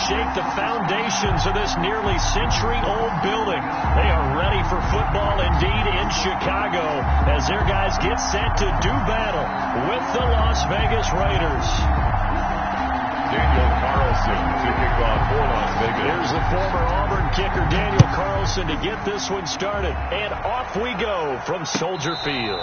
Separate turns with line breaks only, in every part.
shake the foundations of this nearly century-old building. They are ready for football indeed in Chicago as their guys get set to do battle with the Las Vegas Raiders.
Daniel Carlson to kick off for Las Vegas.
Here's the former Auburn kicker Daniel Carlson to get this one started. And off we go from Soldier Field.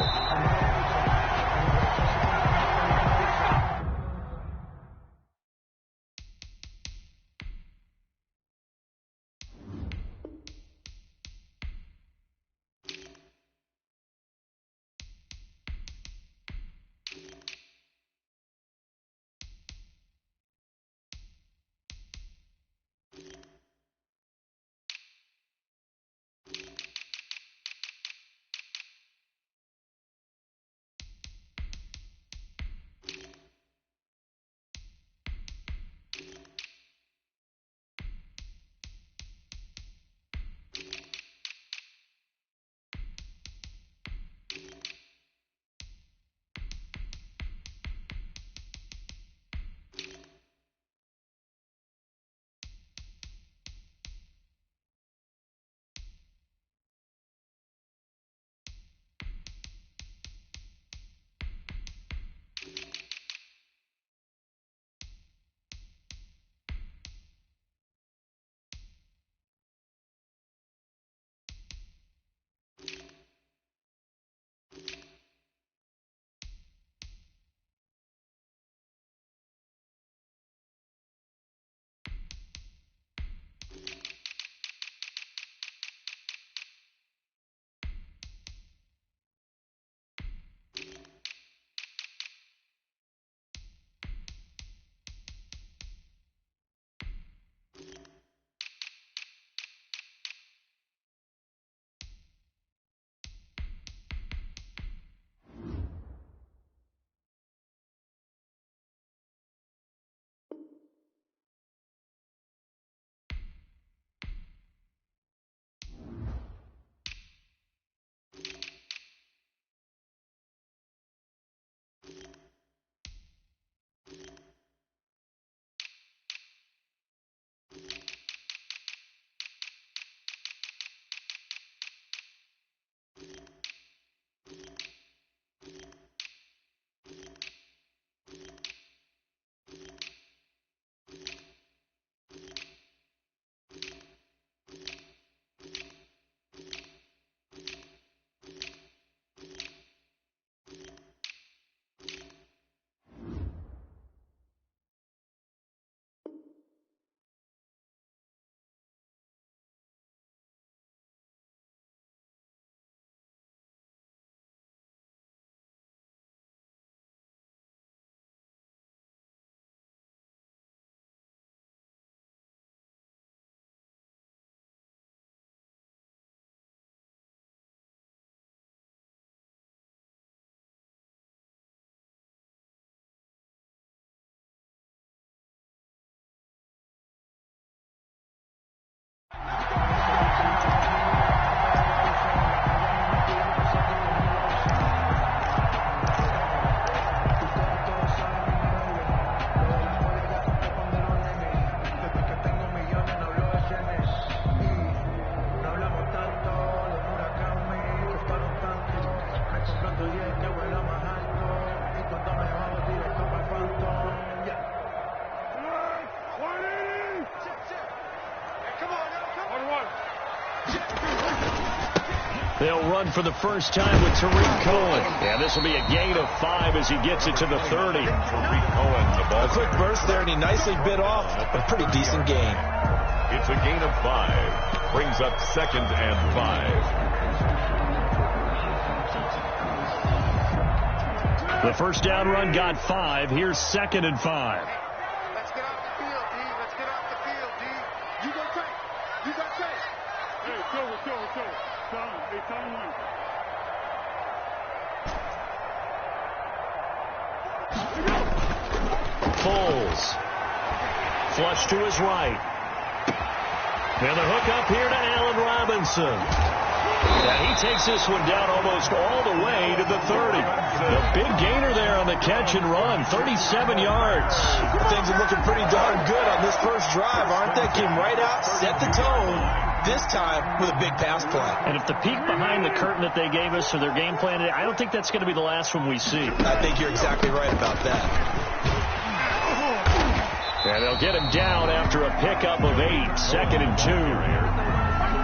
They'll run for the first time with Tariq Cohen. And this will be a gain of 5 as he gets it to the 30.
Tariq Cohen, the ball.
A quick burst there, and he nicely bit off a pretty decent gain.
It's a gain of 5. Brings up 2nd and 5.
The first down run got 5. Here's 2nd and 5.
Let's get off the field, D. Let's get off the field, D. You go take. You go take. Hey, cover. Tell him one.
Foles. Flush to his right. And the hook up here to Allen Robinson. And he takes this one down almost all the way to the 30. The big gainer there on the catch and run, 37 yards.
Things are looking pretty darn good on this first drive, aren't they? Came right out, set the tone, this time with a big pass play.
And if the peek behind the curtain that they gave us for their game plan, I don't think that's going to be the last one we see.
I think you're exactly right about that.
And they'll get him down after a pickup of 8, 2nd and 2.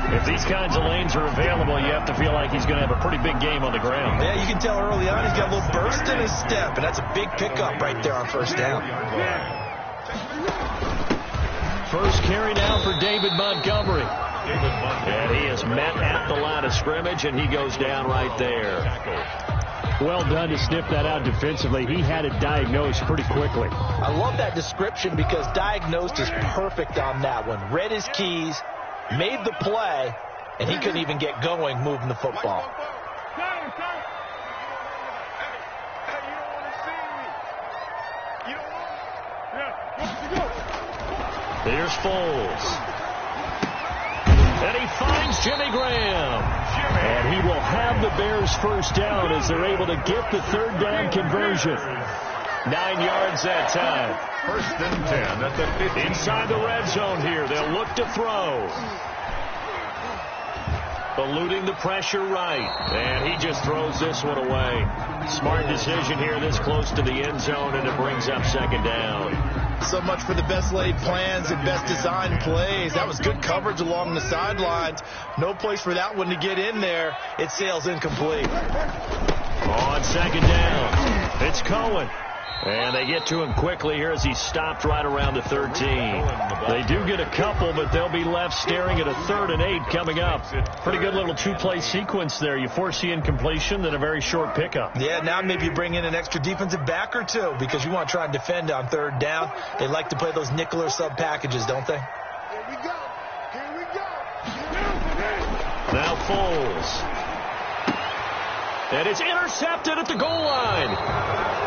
If these kinds of lanes are available, you have to feel like he's going to have a pretty big game on the ground.
Yeah, you can tell early on he's got a little burst in his step, and that's a big pickup right there on first down.
First carry now for David Montgomery. And he is met at the line of scrimmage, and he goes down right there.
Well done to sniff that out defensively. He had it diagnosed pretty quickly.
I love that description because diagnosed is perfect on that one. Read his keys, made the play, and he couldn't even get going moving the football.
Here's Foles. And he finds Jimmy Graham. And he will have the Bears first down as they're able to get the third down conversion. 9 yards that time.
First and 10 at the 50.
Inside the red zone here. They'll look to throw. Eluding the pressure right. And he just throws this one away. Smart decision here this close to the end zone, and it brings up second down.
So much for the best laid plans and best designed plays. That was good coverage along the sidelines. No place for that one to get in there. It sails incomplete.
On second down, it's Cohen. And they get to him quickly here as he stopped right around the 13. They do get a couple, but they'll be left staring at a 3rd and 8 coming up. Pretty good little two-play sequence there. You force the incompletion, then a very short pickup.
Yeah, now maybe you bring in an extra defensive back or two because you want to try and defend on 3rd down. They like to play those nickel or sub packages, don't they?
Here we go. Here we go.
Now Foles. And it's intercepted at the goal line.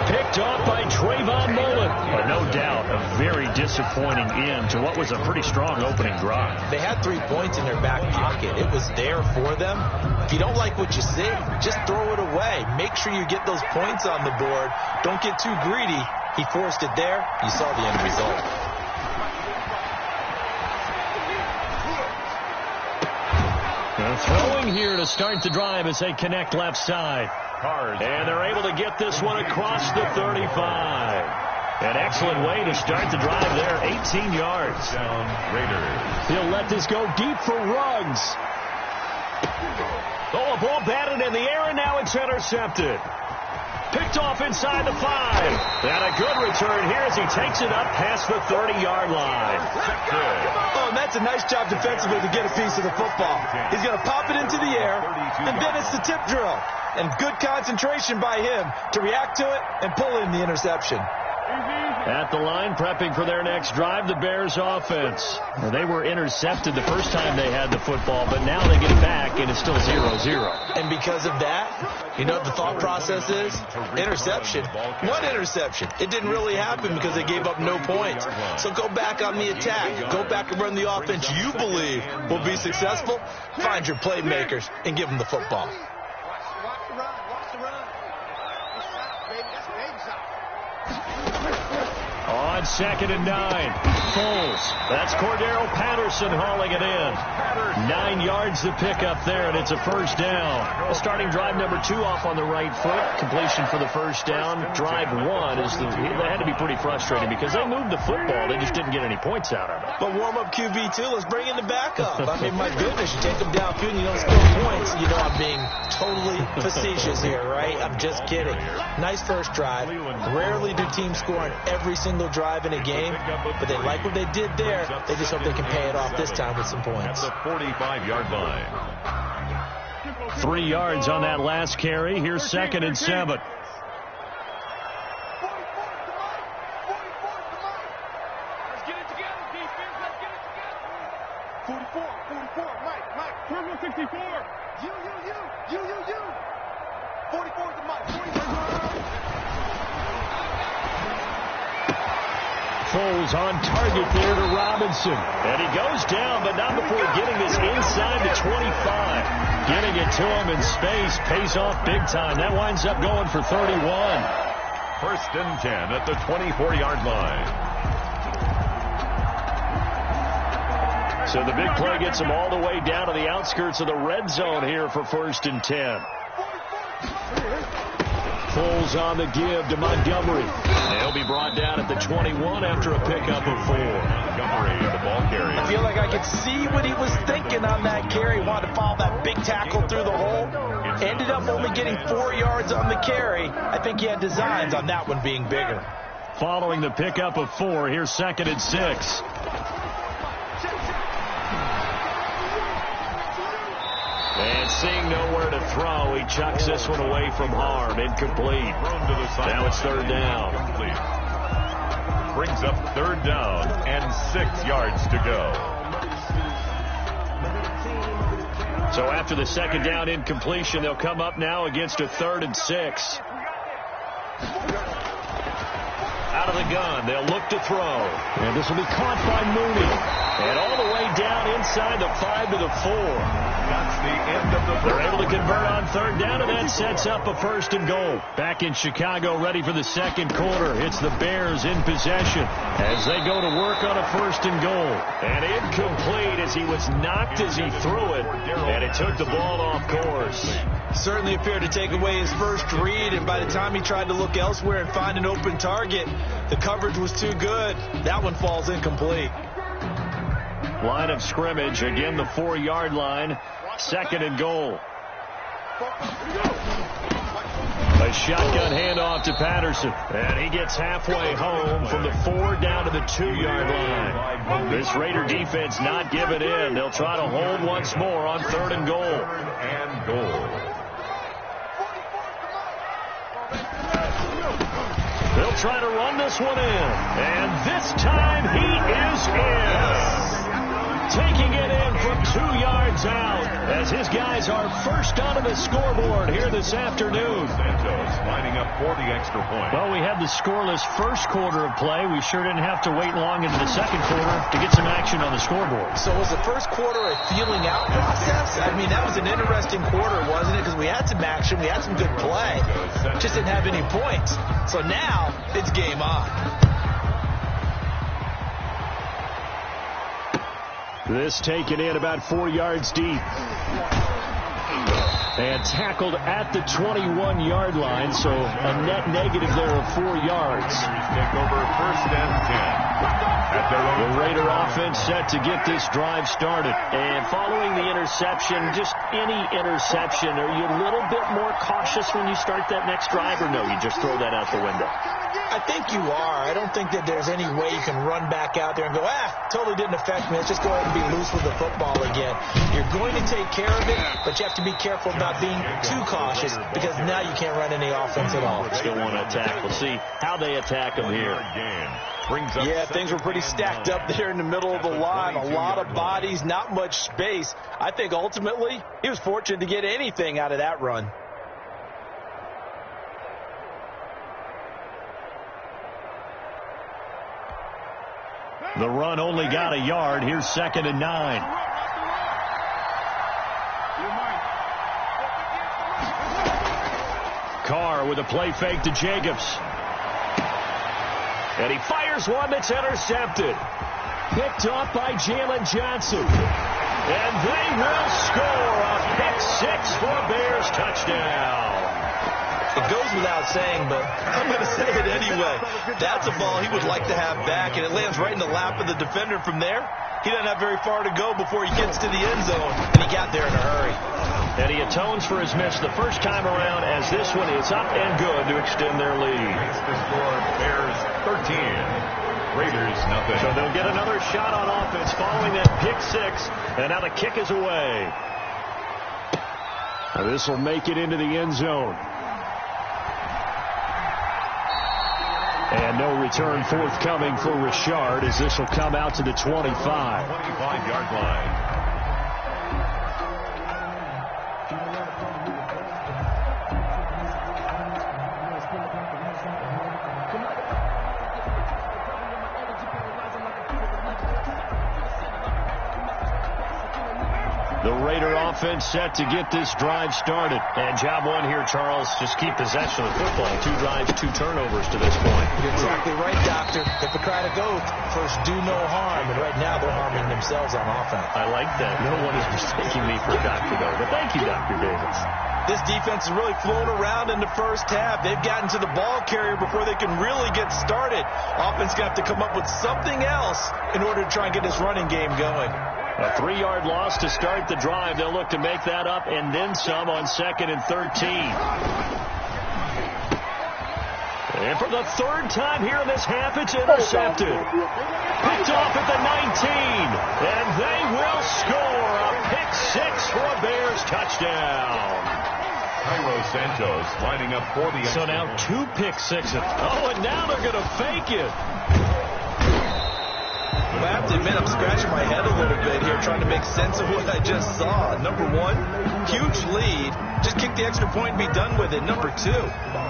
Picked off by Trayvon Mullen. But no doubt, a very disappointing end to what was a pretty strong opening drive.
They had 3 points in their back pocket. It was there for them. If you don't like what you see, just throw it away. Make sure you get those points on the board. Don't get too greedy. He forced it there. You saw the end result.
Throwing here to start the drive as they connect left side. And they're able to get this one across the 35. An excellent way to start the drive there, 18 yards. He'll let this go deep for Ruggs. Oh, a ball batted in the air, and now it's intercepted. Picked off inside the 5. And a good return here as he takes it up past the 30-yard line.
Oh, and that's a nice job defensively to get a piece of the football. He's going to pop it into the air, and then it's the tip drill. And good concentration by him to react to it and pull in the interception.
At the line, prepping for their next drive, the Bears offense. Well, they were intercepted the first time they had the football, but now they get it back, and it's still 0-0.
And because of that, you know what the thought process is? Interception. What interception? It didn't really happen because they gave up no points. So go back on the attack. Go back and run the offense you believe will be successful. Find your playmakers and give them the football.
Watch the run. Watch the run. That's stop, baby. That's baby stop.
On 2nd and 9, Foles. That's Cordero Patterson hauling it in. 9 yards to pick up there, and it's a first down. Starting drive number 2 off on the right foot. Completion for the first down. Drive 1 they had to be pretty frustrating because they moved the football. They just didn't get any points out of it.
But warm-up QB2, let's bring in the backup. I mean, my goodness, you take them downfield and you don't score points. You know I'm being totally facetious here, right? I'm just kidding. Nice first drive. Rarely do teams score on every single drive in a game, but they like what they did there. They just hope they can pay it off this time with some points.
At the 45-yard line.
3 yards on that last carry. Here's 2nd and 7.
44
Foles on target there to Robinson.
And he goes down, but not before getting this inside the 25. Getting it to him in space pays off big time. That winds up going for 31.
First and 10 at the 24-yard line.
So the big play gets him all the way down to the outskirts of the red zone here for first and 10.
Foles on the give to Montgomery.
He'll be brought down at the 21 after a pickup of 4.
Montgomery, the ball carrier.
I feel like I could see what he was thinking on that carry. Wanted to follow that big tackle through the hole. Ended up only getting 4 yards on the carry. I think he had designs on that one being bigger.
Following the pickup of 4, here's second and 6. And seeing nowhere to throw, he chucks this one away from harm. Incomplete. Now it's third down.
Brings up third down and 6 yards to go.
So after the second down incompletion, they'll come up now against a 3rd and 6. Out of the gun, they'll look to throw.
And this will be caught by Mooney.
And all the way down inside the 5 to the 4.
That's the end of the
They're able to convert on third down, and that sets up a first and goal. Back in Chicago, ready for the second quarter. It's the Bears in possession as they go to work on a first and goal. And incomplete as he was knocked as he threw it, and it took the ball off course.
Certainly appeared to take away his first read, and by the time he tried to look elsewhere and find an open target, the coverage was too good. That one falls incomplete.
Line of scrimmage, again the 4-yard line. Second and goal. A shotgun handoff to Patterson. And he gets halfway home from the 4 down to the 2-yard line. This Raider defense not giving in. They'll try to hold once more on third and goal.
And goal.
They'll try to run this one in. And this time he is in. Taking it in from 2 yards out as his guys are first onto the scoreboard here this afternoon.
Santos lining up for the extra point.
Well, we had the scoreless first quarter of play. We sure didn't have to wait long into the second quarter to get some action on the scoreboard.
So was the first quarter a feeling out process? I mean, that was an interesting quarter, wasn't it? Because we had some action, we had some good play, just didn't have any points. So now it's game on.
This taken in about 4 yards deep. And tackled at the 21-yard line, so a net negative there of 4 yards.
Take over first and 10.
The Raider offense set to get this drive started. And following the interception, just any interception, are you a little bit more cautious when you start that next drive, or no, you just throw that out the window?
I think you are. I don't think that there's any way you can run back out there and go, totally didn't affect me. Let's just go ahead and be loose with the football again. You're going to take care of it, but you have to be careful about being too cautious because now you can't run any offense at all.
Still want to attack. We'll see how they attack them here.
Yeah, things were pretty stacked up there in the middle of the line. A lot of bodies, not much space. I think ultimately he was fortunate to get anything out of that run.
The run only got a yard. Here's second and 9. Carr with a play fake to Jacobs. And he fires one that's intercepted. Picked off by Jalen Johnson. And they will score a pick 6 for a Bears touchdown.
It goes without saying, but I'm going to say it anyway. That's a ball he would like to have back, and it lands right in the lap of the defender from there. He doesn't have very far to go before he gets to the end zone, and he got there in a hurry.
And he atones for his miss the first time around as this one is up and good to extend their lead.
Makes the score Bears 13. Raiders nothing.
So they'll get another shot on offense following that pick 6, and now the kick is away.
Now this will make it into the end zone. And no return forthcoming for Richard as this will come out to the 25.
25-yard line.
The Raider offense set to get this drive started.
And job one here, Charles, just keep possession of the football. 2 drives, 2 turnovers to this point.
You're exactly right, Doctor. Hippocratic oath, first do no harm. And right now they're harming themselves on offense.
I like that. No one is mistaking me for a doctor, though. But thank you, Dr. Davis.
This defense is really flown around in the first half. They've gotten to the ball carrier before they can really get started. Offense going to have to come up with something else in order to try and get this running game going.
A 3-yard loss to start the drive. They'll look to make that up and then some on 2nd and 13. And for the 3rd time here in this half, it's intercepted. Picked off at the 19. And they will score a pick 6 for a Bears touchdown.
Cairo Santos lining up for the
So now 2 pick sixes. Oh, and now they're going to fake it.
I have to admit, I'm scratching my head a little bit here trying to make sense of what I just saw. Number 1, huge lead. Just kick the extra point and be done with it. Number 2,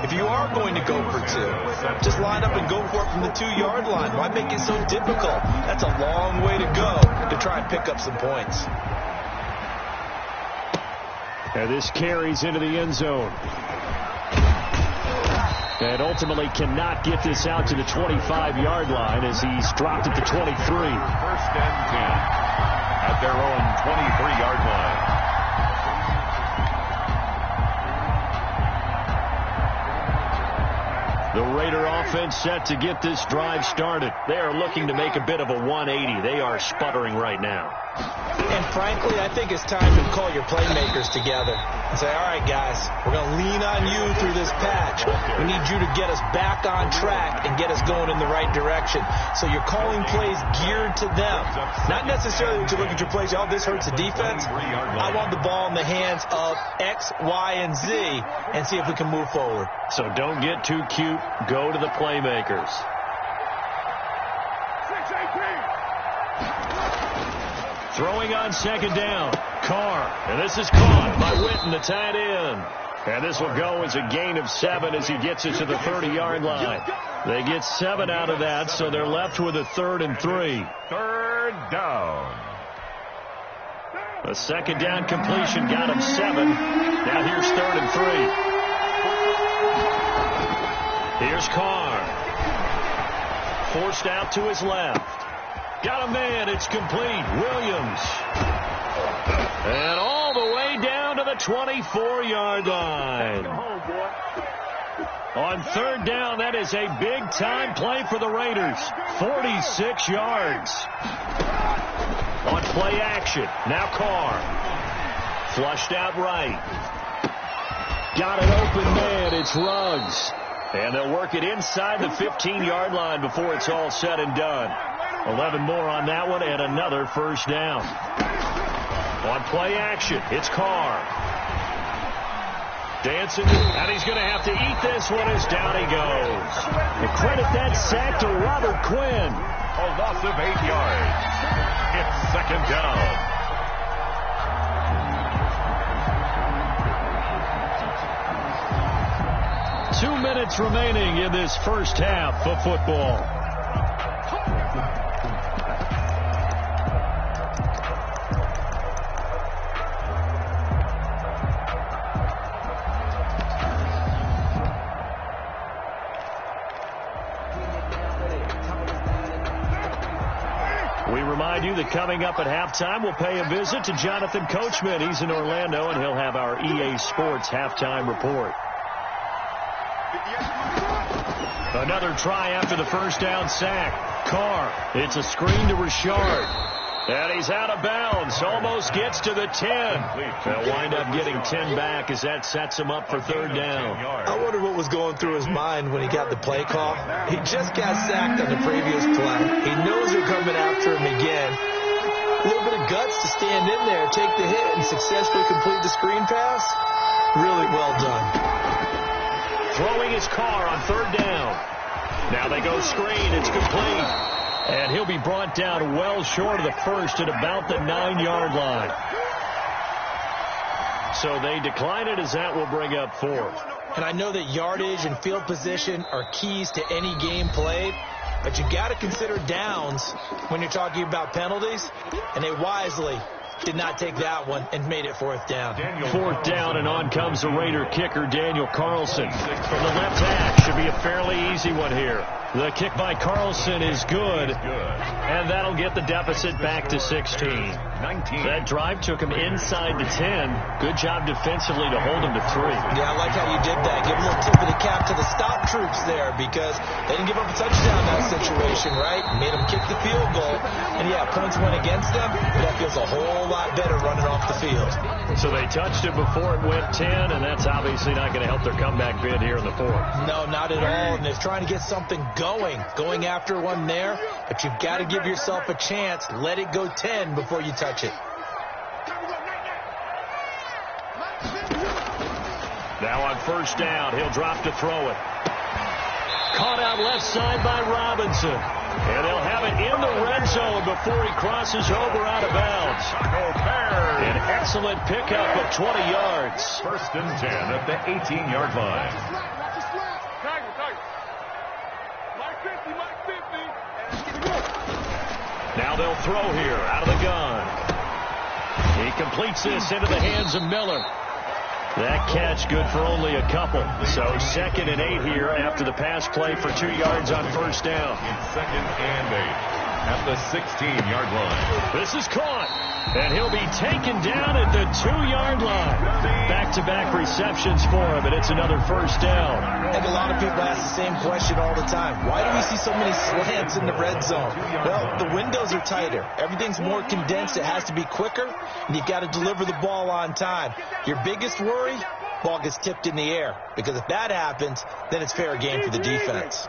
if you are going to go for 2, just line up and go for it from the 2-yard line. Why make it so difficult? That's a long way to go to try and pick up some points.
And this carries into the end zone. And ultimately cannot get this out to the 25-yard line as he's dropped at the 23.
1st and 10 at their own 23-yard line.
The Raider offense set to get this drive started. They are looking to make a bit of a 180. They are sputtering right now.
And frankly, I think it's time to call your playmakers together and say, all right, guys, we're going to lean on you through this patch. We need you to get us back on track and get us going in the right direction. So you're calling plays geared to them. Not necessarily that you look at your plays, oh, this hurts the defense. I want the ball in the hands of X, Y, and Z and see if we can move forward.
So don't get too cute. Go to the playmakers. Throwing on 2nd down. Carr. And this is caught by Witten, the tight end. And this will go as a gain of 7 as he gets it to the 30-yard line. They get 7 out of that, so they're left with a 3rd and 3.
3rd down.
A 2nd down completion got him 7. Now here's 3rd and 3. Here's Carr. Forced out to his left. Got a man. It's complete. Williams. And all the way down to the 24-yard line. On 3rd down, that is a big-time play for the Raiders. 46 yards. On play action. Now Carr. Flushed out right. Got an open man. It's Ruggs. And they'll work it inside the 15-yard line before it's all said and done. 11 more on that one and another 1st down. On play action, it's Carr. Dancing, and he's going to have to eat this one as down he goes. And credit that sack to Robert Quinn.
A loss of 8 yards. It's 2nd down.
Two minutes remaining in this first half of football. We remind you that coming up at halftime, we'll pay a visit to Jonathan Coachman. He's in Orlando, and he'll have our EA Sports halftime report. Another try after the 1st down sack. Carr. It's a screen to Richard. And he's out of bounds. Almost gets to the 10. They'll wind up getting 10 back as that sets him up for 3rd down.
I wonder what was going through his mind when he got the play call. He just got sacked on the previous play. He knows they're coming after him again. A little bit of guts to stand in there, take the hit, and successfully complete the screen pass. Really well done.
Throwing his Carr on 3rd down. Now they go screen. It's complete. And he'll be brought down well short of the 1st at about the 9-yard line. So they decline it as that will bring up 4th.
And I know that yardage and field position are keys to any game played, but you got to consider downs when you're talking about penalties, and they wisely did not take that one and made it fourth down.
Fourth down, and on comes the Raider kicker, Daniel Carlson. From the left hash, should be a fairly easy one here. The kick by Carlson is good, and that'll get the deficit back to 16. That drive took him inside the 10. Good job defensively to hold him to 3.
Yeah, I like how you did that. Give a little tip of the cap to the stop troops there, because they didn't give up a touchdown in that situation, right? Made them kick the field goal, and yeah, points went against them, but that feels a whole lot better running off the field.
So they touched it before it went 10, and that's obviously not going to help their comeback bid here in the fourth.
No, not at all, and they're trying to get something going after one there, but you've got to give yourself a chance. Let it go 10 before you touch it.
Now on first down, he'll drop to throw it. Caught out left side by Robinson. And they'll have it in the red zone before he crosses over out of bounds. An excellent pickup of 20 yards.
First and 10 at the 18-yard line.
Now they'll throw here out of the gun. He completes this into the hands of Miller. That catch good for only a couple. So 2nd and 8 here after the pass play for 2 yards on first down.
It's 2nd and 8 at the 16-yard line.
This is caught, and he'll be taken down at the 2-yard line. Back-to-back receptions for him, and it's another first down.
And a lot of people ask the same question all the time. Why do we see so many slants in the red zone? Well, the windows are tighter. Everything's more condensed. It has to be quicker, and you've got to deliver the ball on time. Your biggest worry, ball gets tipped in the air, because if that happens, then it's fair game for the defense.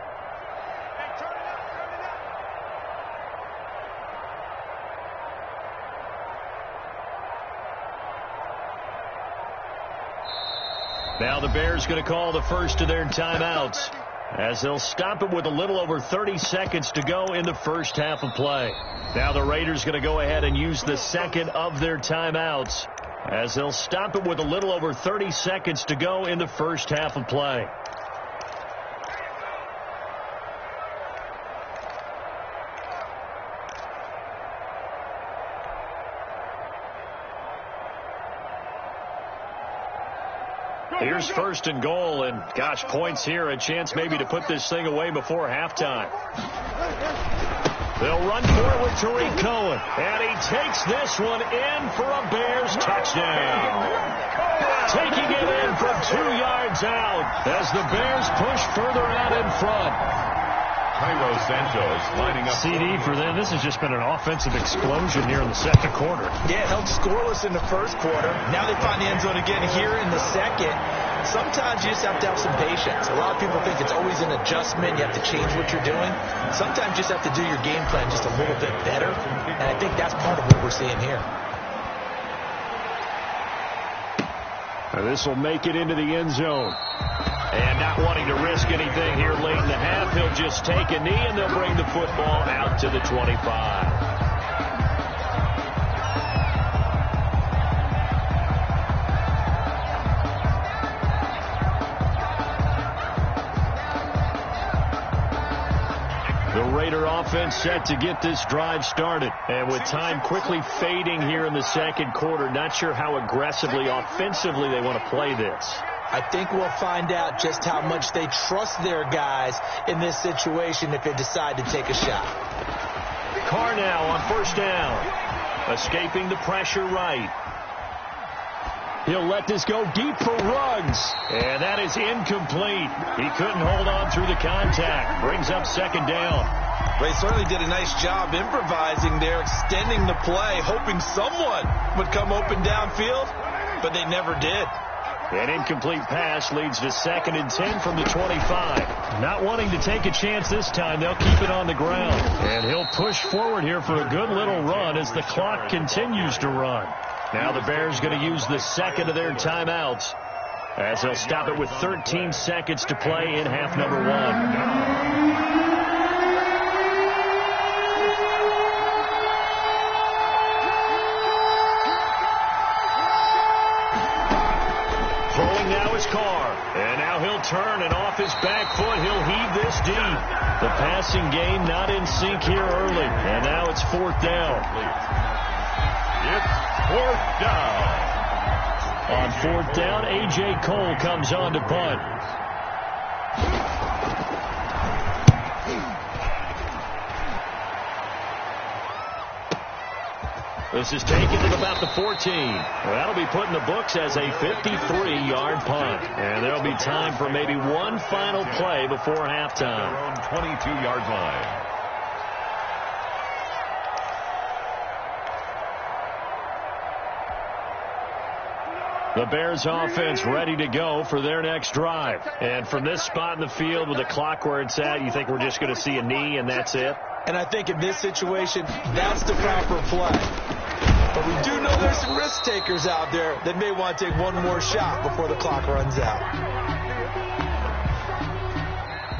Now the Bears going to call the first of their timeouts, as they'll stop it with a little over 30 seconds to go in the first half of play. Now the Raiders going to go ahead and use the second of their timeouts, as they'll stop it with a little over 30 seconds to go in the first half of play. Here's first and goal, and gosh, points here, a chance maybe to put this thing away before halftime. They'll run forward to Tariq Cohen, and he takes this one in for a Bears touchdown. Taking it in from 2 yards out as the Bears push further out in front.
Cairo Santos lining up.
CD for them. This has just been an offensive explosion here in the second quarter.
Yeah, held scoreless in the first quarter. Now they find the end zone again here in the second. Sometimes you just have to have some patience. A lot of people think it's always an adjustment. You have to change what you're doing. Sometimes you just have to do your game plan just a little bit better. And I think that's part of what we're seeing here.
Now this will make it into the end zone. And not wanting to risk anything here late in the half, he'll just take a knee, and they'll bring the football out to the 25. The Raider offense set to get this drive started. And with time quickly fading here in the second quarter, not sure how aggressively, offensively they want to play this.
I think we'll find out just how much they trust their guys in this situation if they decide to take a shot.
Carr now on first down. Escaping the pressure right. He'll let this go deep for Ruggs. And that is incomplete. He couldn't hold on through the contact. Brings up second down.
Ray certainly did a nice job improvising there, extending the play, hoping someone would come open downfield, but they never did.
An incomplete pass leads to 2nd and 10 from the 25. Not wanting to take a chance this time, they'll keep it on the ground. And he'll push forward here for a good little run as the clock continues to run. Now the Bears going to use the second of their timeouts, as they'll stop it with 13 seconds to play in half number 1. Carr, and now he'll turn, and off his back foot, he'll heave this deep. The passing game not in sync here early, and now it's fourth down.
It's Fourth down.
On fourth down, A.J. Cole comes on to punt. This is taken to about the 14. That'll be put in the books as a 53-yard punt. And there'll be time for maybe one final play before halftime.
Their own 22-yard line.
The Bears offense ready to go for their next drive. And from this spot in the field with the clock where it's at, you think we're just going to see a knee and that's it?
And I think in this situation, that's the proper play. But we do know there's some risk takers out there that may want to take one more shot before the clock runs out.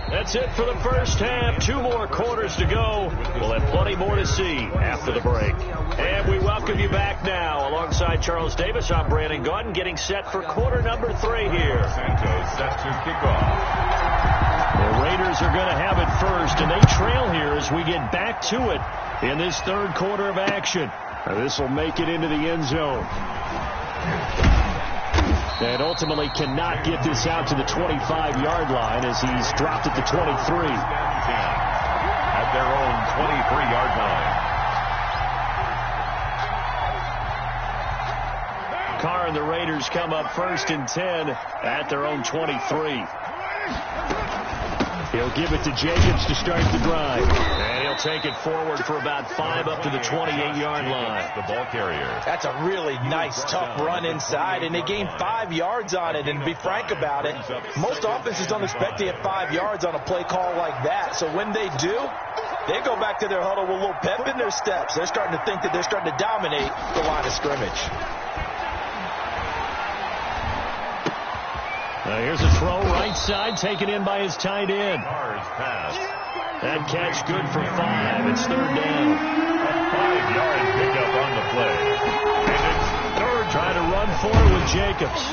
That's it for the first half. 2 more quarters to go. We'll have plenty more to see after the break. And we welcome you back now. Alongside Charles Davis, I'm Brandon Gaudin, getting set for quarter number 3 here.
Santos set to kick off.
The Raiders are going to have it first, and they trail here as we get back to it in this third quarter of action. This will make it into the end zone. And ultimately cannot get this out to the 25-yard line as he's dropped at the 23.
At their own 23-yard line.
Carr and the Raiders come up first and 10 at their own 23. He'll give it to Jacobs to start the drive. And he'll take it forward for about 5 up to the 28-yard line.
The ball carrier.
That's a really nice, tough run inside, and they gained 5 yards on it. And to be frank about it, most offenses don't expect to get 5 yards on a play call like that. So when they do, they go back to their huddle with a little pep in their steps. They're starting to think that they're starting to dominate the line of scrimmage.
Here's a throw right side, taken in by his tight end. That catch good for 5. It's third down.
A 5-yard pickup on the play. And it's third.
Trying to run forward with Jacobs.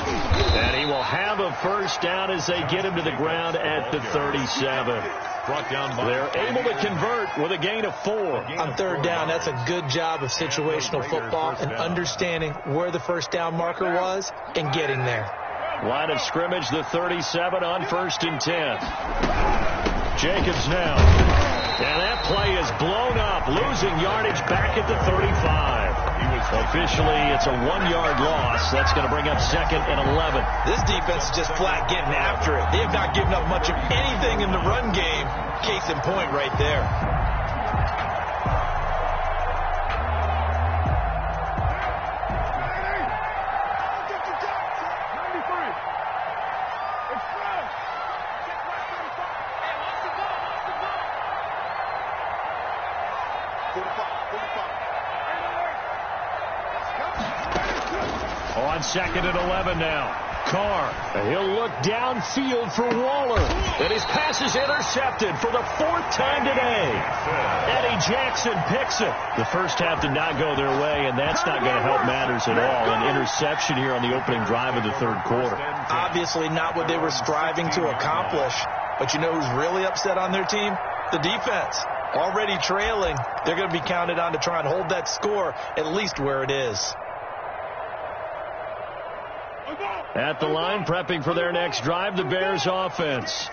And he will have a first down as they get him to the ground at the 37.
Brought down by
They're able to convert with a gain of 4.
On third down, that's a good job of situational football and understanding where the first down marker was and getting there.
Line of scrimmage, the 37 on first and 10. Jacobs now. And that play is blown up, losing yardage back at the 35. Officially, it's a 1-yard loss. That's going to bring up second and 11.
This defense is just flat getting after it. They have not given up much of anything in the run game. Case in point right there.
On second and 11 now. Carr. He'll look downfield for Waller. And his pass is intercepted for the 4th time today. Eddie Jackson picks it. The first half did not go their way, and that's not going to help matters at all. An interception here on the opening drive of the third quarter.
Obviously not what they were striving to accomplish. But you know who's really upset on their team? The defense. Already trailing. They're going to be counted on to try and hold that score at least where it is.
At the line, prepping for their next drive, the Bears offense.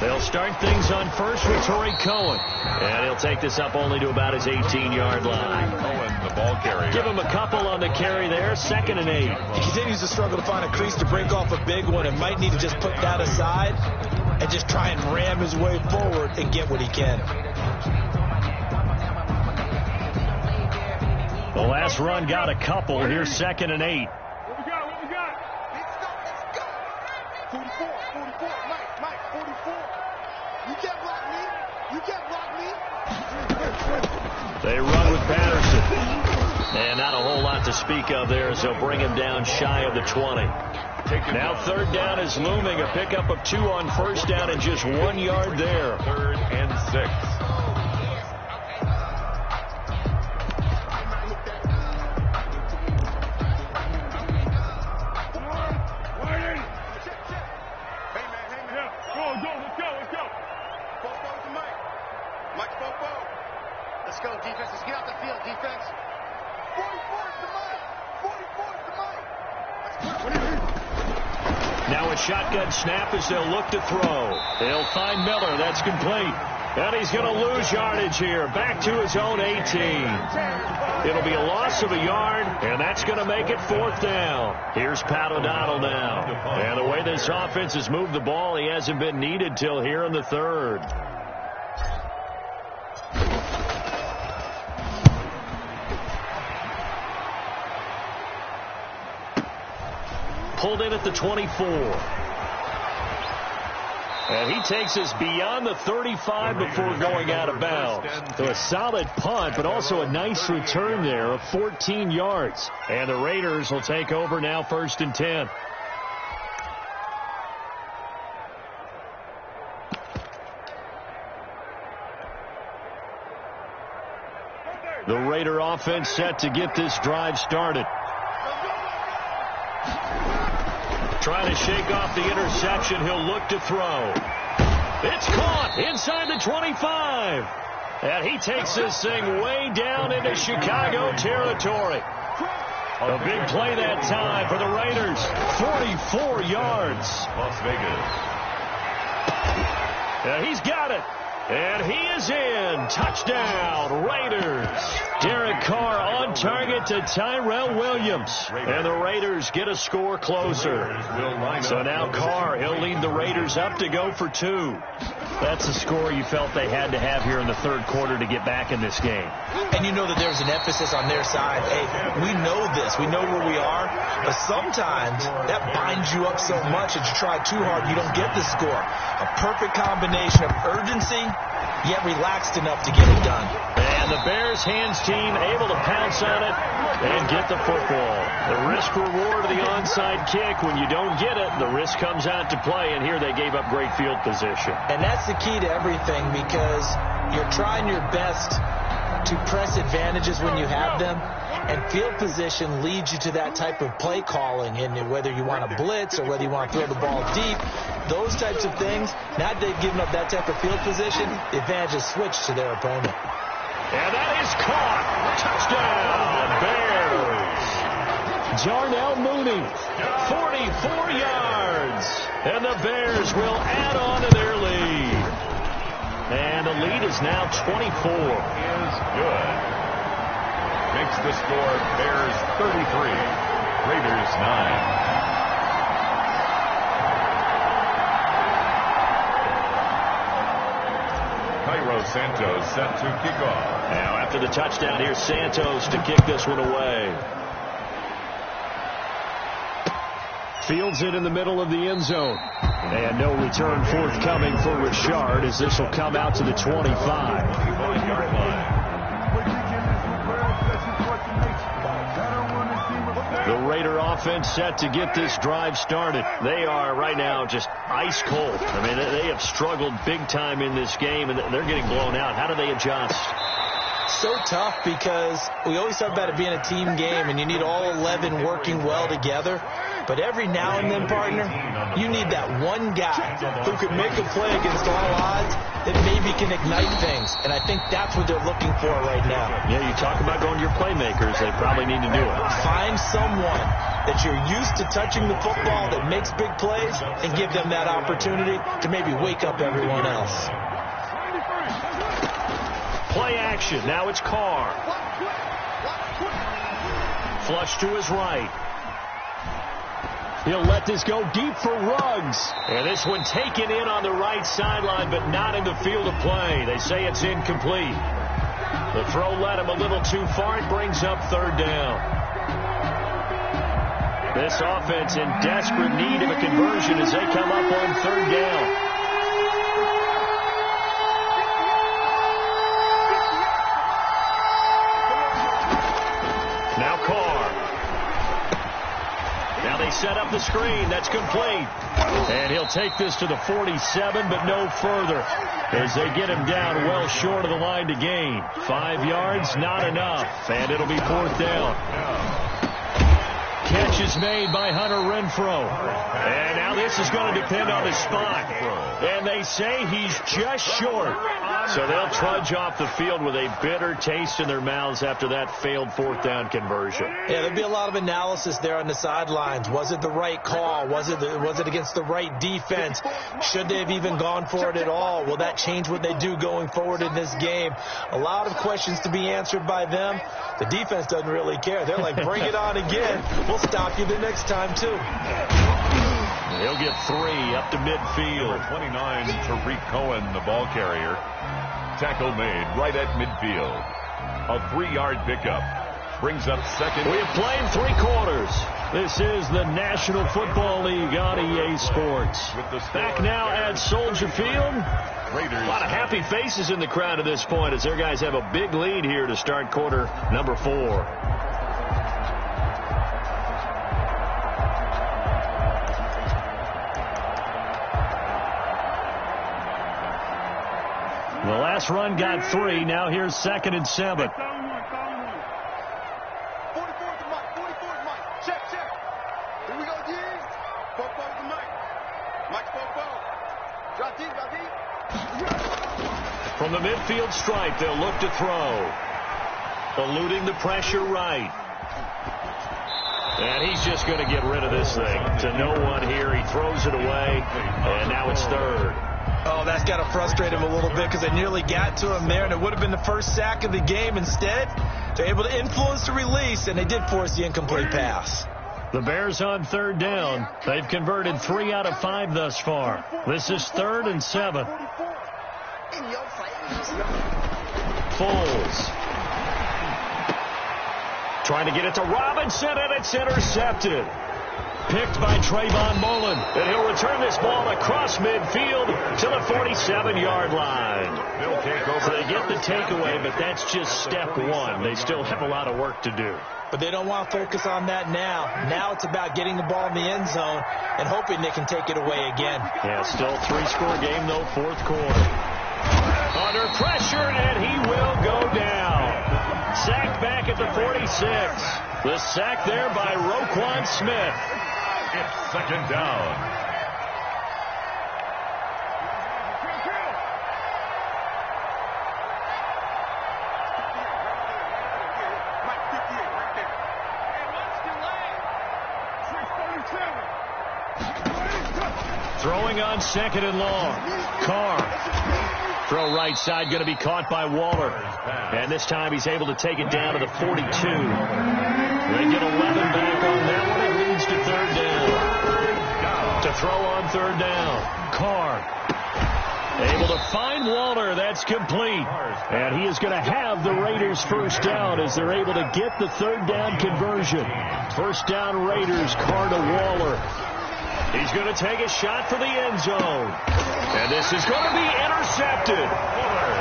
They'll start things on first with Torrey Cohen. And he'll take this up only to about his 18-yard line.
Cohen, the ball carrier.
Give him a couple on the carry there, 2nd and 8.
He continues to struggle to find a crease to break off a big one and might need to just put that aside and just try and ram his way forward and get what he can.
The last run got a couple. Here's 2nd and 8.
What we got? What we got? Let's go. 44, Mike, 44. You can't block me. You can't block me.
They run with Patterson. And not a whole lot to speak of there as they'll bring him down shy of the 20. Now third down is looming. A pickup of 2 on first down and just 1 yard there.
3rd and 6.
defense. Let's get out the field, defense. 44 to Mike. 44 to Mike.
Now a shotgun snap as they'll look to throw. They'll find Miller. That's complete. And he's going to lose yardage here. Back to his own 18. It'll be a loss of a yard, and that's going to make it 4th down. Here's Pat O'Donnell now. And the way this offense has moved the ball, he hasn't been needed till here in the 3rd. Pulled in at the 24. And he takes us beyond the 35 before going out of bounds. So a solid punt, but also a nice return there of 14 yards. And the Raiders will take over now 1st and 10. The Raider offense set to get this drive started. Trying to shake off the interception. He'll look to throw. It's caught inside the 25. And he takes this thing way down into Chicago territory. A big play that time for the Raiders. 44 yards.
Las Vegas.
And he's got it. And he is in. Touchdown, Raiders. Derek Carr on target to Tyrell Williams. And the Raiders get a score closer. So now Carr, he'll lead the Raiders up to go for 2. That's a score you felt they had to have here in the 3rd quarter to get back in this game.
And you know that there's an emphasis on their side. Hey, we know this. We know where we are. But sometimes that binds you up so much that you try too hard, you don't get the score. A perfect combination of urgency, yet relaxed enough to get it done.
And the Bears hands team able to pounce on it and get the football. The risk reward of the onside kick. When you don't get it, the risk comes out to play. And here they gave up great field position.
And that's the key to everything, because you're trying your best to press advantages when you have them. And field position leads you to that type of play calling. And whether you want to blitz or whether you want to throw the ball deep, those types of things, now they've given up that type of field position, the advantage is switched to their opponent.
And that is caught. Touchdown, Bears. Jarnell Mooney, 44 yards. And the Bears will add on to their lead. And the lead is now 24.
Is good. Makes the score Bears 33, Raiders 9. Santos set to kick off.
Now after the touchdown, here's Santos to kick this one away. Fields it in the middle of the end zone. And no return forthcoming for Richard as this will come out to the 25-yard line. The Raider offense set to get this drive started. They are right now just ice cold. I mean, they have struggled big time in this game, and they're getting blown out. How do they adjust?
So tough, because we always talk about it being a team game, and you need all 11 working well together. But every now and then, partner, you need that one guy who can make a play against all odds that maybe can ignite things. And I think that's what they're looking for right now.
Yeah, you talk about going to your playmakers. They probably need to do it.
Find someone that you're used to touching the football that makes big plays and give them that opportunity to maybe wake up everyone else.
Play action. Now it's Carr. Flush to his right. He'll let this go deep for Ruggs. And this one taken in on the right sideline, but not in the field of play. They say it's incomplete. The throw led him a little too far. It brings up 3rd down. This offense in desperate need of a conversion as they come up on 3rd down. Now Carr. Now they set up the screen. That's complete. And he'll take this to the 47, but no further, as they get him down well short of the line to gain. 5 yards, not enough. And it'll be 4th down. Catch is made by Hunter Renfrow. And now this is going to depend on the spot. And they say he's just short. So they'll trudge off the field with a bitter taste in their mouths after that failed fourth down conversion.
Yeah, there'll be a lot of analysis there on the sidelines. Was it the right call? Was it against the right defense? Should they have even gone for it at all? Will that change what they do going forward in this game? A lot of questions to be answered by them. The defense doesn't really care. They're like, bring it on again. We'll stop you the next time, too.
He'll get 3 up to midfield.
Number 29, Tariq Cohen, the ball carrier. Tackle made right at midfield. A 3-yard pickup. Brings up second.
We have played 3 quarters. This is the National Football League on EA Sports. Back now at Soldier Field.
Raiders.
A lot of happy faces in the crowd at this point as their guys have a big lead here to start quarter number 4. The last run got 3. Now here's 2nd and 7.
Down one. 44 to Mike. 44 to Mike. Check. Here we go, D. 44 to Mike. Mike 44. Drop deep.
From the midfield stripe, they'll look to throw. Eluding the pressure right. And he's just going to get rid of this thing. To no one here. He throws it away. And now it's 3rd.
Oh, that's got to frustrate him a little bit because they nearly got to him there, and it would have been the first sack of the game. Instead, they're able to influence the release, and they did force the incomplete pass.
The Bears on 3rd down. They've converted 3 out of 5 thus far. This is 3rd and 7. Foles. Trying to get it to Robinson, and it's intercepted. Picked by Trayvon Mullen. And he'll return this ball across midfield to the 47-yard line. So they get the takeaway, but that's just step 1. They still have a lot of work to do.
But they don't want to focus on that now. Now it's about getting the ball in the end zone and hoping they can take it away again.
Yeah, still 3-score game, though, 4th quarter. Under pressure, and he will go down. Sacked back at the 46. The sack there by Roquan Smith.
It's 2nd down.
Mike 58 right there. Hey, what's
Throwing on 2nd and long. Carr. Throw right side going to be caught by Waller. And this time he's able to take it down to the 42. They get 11 back on that one. It leads to 3rd down. To throw on 3rd down. Carr. Able to find Waller. That's complete. And he is going to have the Raiders' first down as they're able to get the 3rd down conversion. First down Raiders. Carr to Waller. He's going to take a shot for the end zone. And this is going to be intercepted.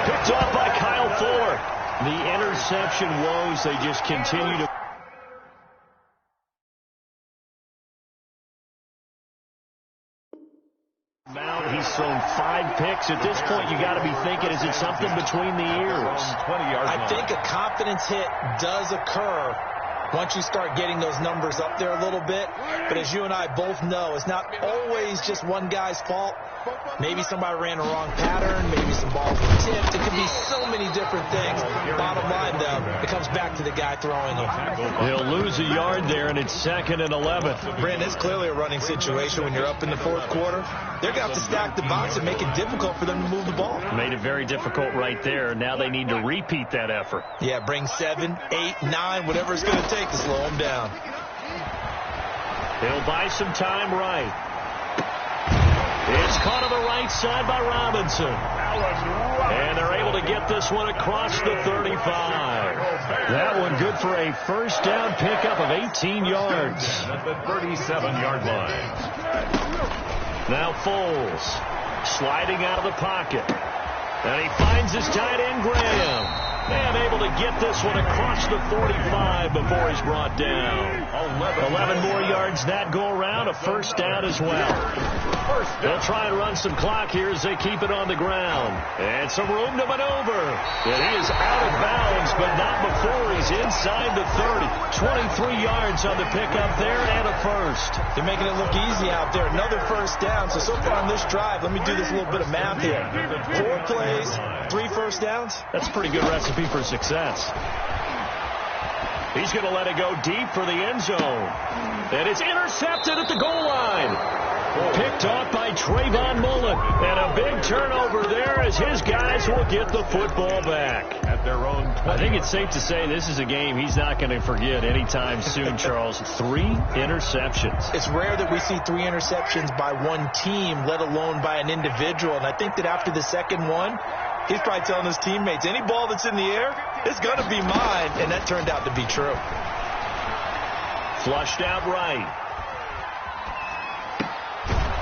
Picked off by Kyle Fuller. The interception woes, they just continue to. He's thrown 5 picks. At this point, you got to be thinking, is it something between the ears?
I think a confidence hit does occur once you start getting those numbers up there a little bit. But as you and I both know, it's not always just one guy's fault. Maybe somebody ran a wrong pattern. Maybe some balls were tipped. It could be so many different things. Bottom line, though, it comes back to the guy throwing them.
He'll lose a yard there, and it's 2nd and 11.
Brandon, it's clearly a running situation when you're up in the 4th quarter. They're going to have to stack the box and make it difficult for them to move the ball.
Made it very difficult right there. Now they need to repeat that effort.
Yeah, bring 7, 8, 9, whatever it's going to take to slow them down.
He'll buy some time right. It's caught on the right side by Robinson. And they're able to get this one across the 35. That one good for a first down pickup of 18 yards.
At the 37-yard line.
Now Foles sliding out of the pocket. And he finds his tight end, Graham. And able to get this one across the 45 before he's brought down. 11 more yards that go around, a first down as well. They'll try and run some clock here as they keep it on the ground. And some room to maneuver. And he is out of bounds, but not before he He's inside the 30. 23 yards on the pickup there and a first.
They're making it look easy out there. Another first down. So far on this drive, let me do this little bit of math here. 4 plays, 3 first downs.
That's a pretty good recipe for success. He's going to let it go deep for the end zone. And it's intercepted at the goal line. Picked off by Trayvon Mullen. And a big turnover there as his guys will get the football back.
At their own 20.
I think it's safe to say this is a game he's not going to forget anytime soon, Charles. 3 interceptions.
It's rare that we see 3 interceptions by one team, let alone by an individual. And I think that after the second one, he's probably telling his teammates, any ball that's in the air, it's going to be mine. And that turned out to be true.
Flushed out right.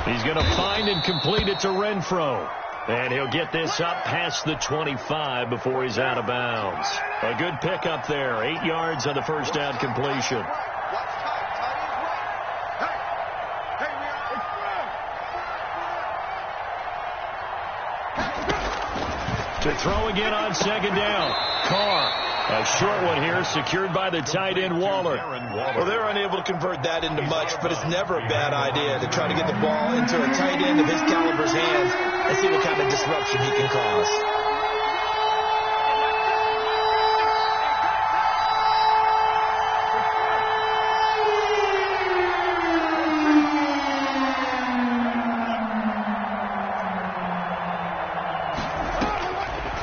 He's going to find and complete it to Renfro. And he'll get this up past the 25 before he's out of bounds. A good pickup there. 8 yards on the first down completion. To throw again on second down. Carr. A short one here, secured by the tight end, Waller.
Well, they're unable to convert that into much, but it's never a bad idea to try to get the ball into a tight end of his caliber's hands and see what kind of disruption he can cause.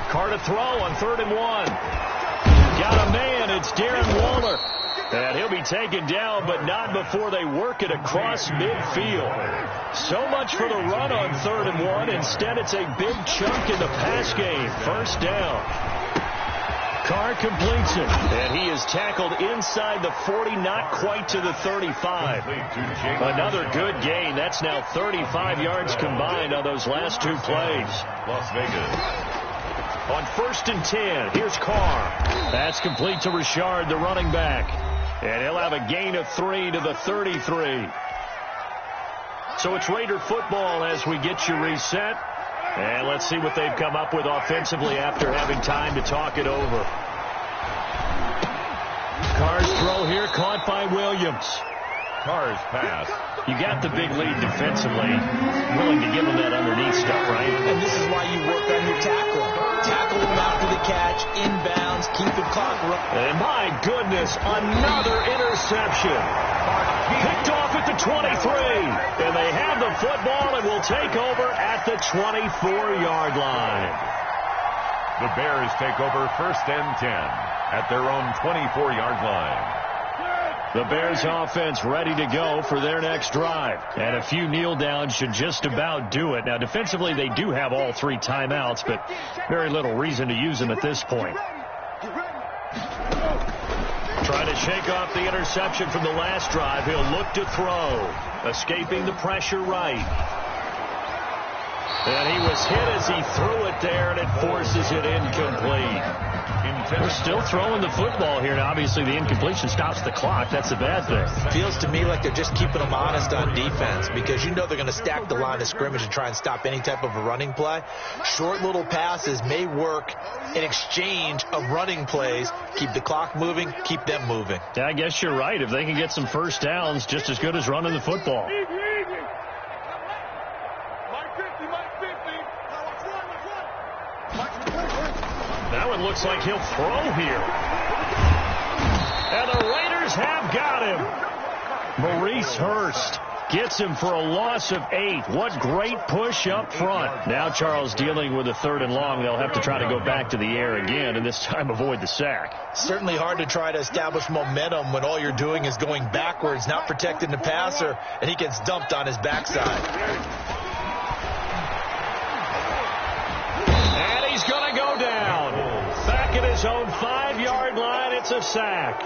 Carr to throw on 3rd and 1. Got a man. It's Darren Waller. And he'll be taken down, but not before they work it across midfield. So much for the run on 3rd and 1. Instead, it's a big chunk in the pass game. First down. Carr completes it. And he is tackled inside the 40, not quite to the 35. Another good gain. That's now 35 yards combined on those last 2 plays.
Las Vegas.
On 1st and 10, here's Carr. That's complete to Richard, the running back. And he'll have a gain of 3 to the 33. So it's Raider football as we get you reset. And let's see what they've come up with offensively after having time to talk it over. Carr's throw here caught by Williams.
Carr's pass.
You got the big lead defensively. Willing to give him that underneath stuff, right?
And this is why you work on your tackling. Tackle him after the catch, inbounds, keep the clock running.
And my goodness, another interception. Picked off at the 23. And they have the football and will take over at the 24-yard line.
The Bears take over 1st and 10 at their own 24-yard line.
The Bears offense ready to go for their next drive. And a few kneel downs should just about do it. Now, defensively, they do have all 3 timeouts, but very little reason to use them at this point. Trying to shake off the interception from the last drive. He'll look to throw. Escaping the pressure right. And he was hit as he threw it there, and it forces it incomplete. They're still throwing the football here. Now, obviously, the incompletion stops the clock. That's a bad thing.
Feels to me like they're just keeping them honest on defense because you know they're going to stack the line of scrimmage and try and stop any type of a running play. Short little passes may work in exchange of running plays. Keep the clock moving, keep them moving.
Yeah, I guess you're right. If they can get some first downs, just as good as running the football. That one looks like he'll throw here. And the Raiders have got him. Maurice Hurst gets him for a loss of 8. What great push up front. Now Charles dealing with a 3rd and long. They'll have to try to go back to the air again and this time avoid the sack.
Certainly hard to try to establish momentum when all you're doing is going backwards, not protecting the passer, and he gets dumped on his backside.
He's going to go down. Back at his own 5-yard line, it's a sack.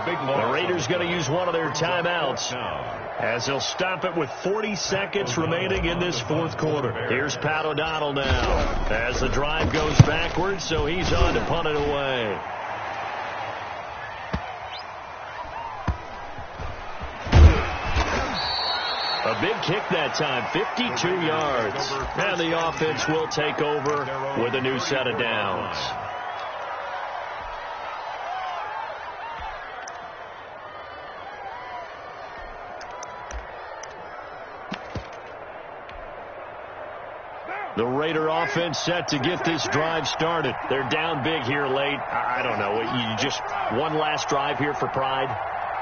The Raiders going to use one of their timeouts as they'll stop it with 40 seconds remaining in this 4th quarter. Here's Pat O'Donnell now as the drive goes backwards, so he's on to punt it away. A big kick that time, 52 yards. And the offense will take over with a new set of downs. The Raider offense set to get this drive started. They're down big here late. I don't know. You just one last drive here for pride?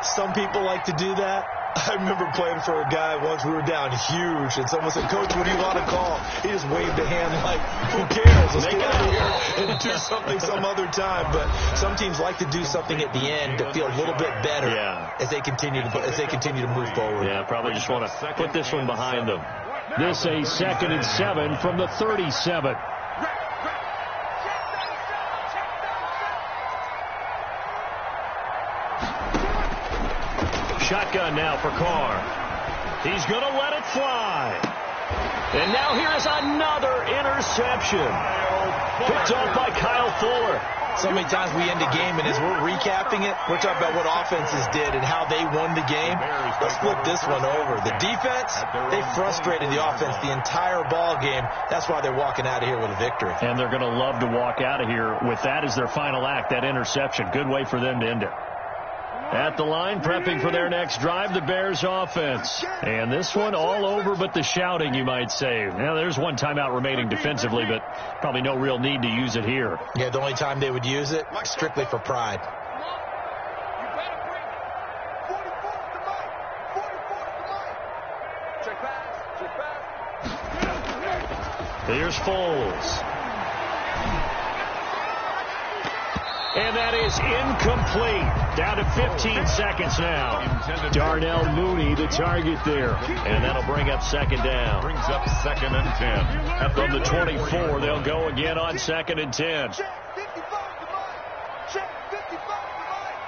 Some people like to do that. I remember playing for a guy once. We were down huge, and someone said, "Coach, what do you want to call?" He just waved a hand like, "Who cares? Let's get out of here and do something some other time." But some teams like to do something at the end to feel a little bit better as they continue to move forward.
Yeah, probably just want to put this one behind them. This a 2nd and 7 from the 37. Shotgun now for Carr. He's going to let it fly. And now here's another interception. Picked off by Kyle Fuller.
So many times we end a game, and as we're recapping it, we're talking about what offenses did and how they won the game. Let's flip this one over. The defense, they frustrated the offense the entire ball game. That's why they're walking out of here with a victory.
And they're going to love to walk out of here with that as their final act, that interception. Good way for them to end it. At the line, prepping for their next drive, the Bears offense. And this one all over but the shouting, you might say. Now, there's one timeout remaining defensively, but probably no real need to use it here.
Yeah, the only time they would use it, strictly for pride.
Here's Foles. And that is incomplete. Down to 15 seconds now. Darnell Mooney, the target there. And that'll bring up 2nd down.
Brings up 2nd and 10.
From the 24, they'll go again on 2nd and 10.
Check 55 to mine. Check 55 to mine.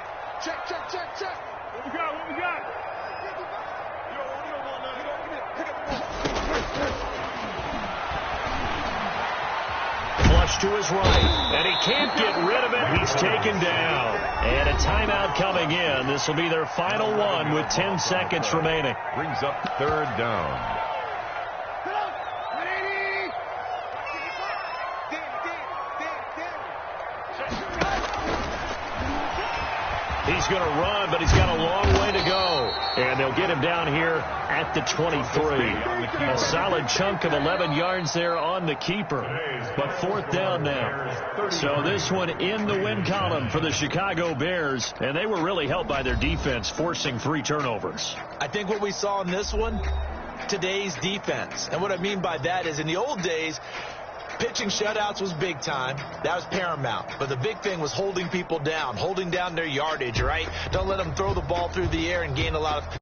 Check. What we got?
Flush to his right, and he can't get rid of it. He's taken down. And a timeout coming in. This will be their final one with 10 seconds remaining.
Brings up 3rd down.
He's going to run, but he's got a long way to go. And they'll get him down here at the 23. A solid chunk of 11 yards there on the keeper. But 4th down now. So this one in the win column for the Chicago Bears. And they were really helped by their defense, forcing 3 turnovers.
I think what we saw in this one, today's defense. And what I mean by that is in the old days, pitching shutouts was big time. That was paramount. But the big thing was holding people down, holding down their yardage, right? Don't let them throw the ball through the air and gain a lot of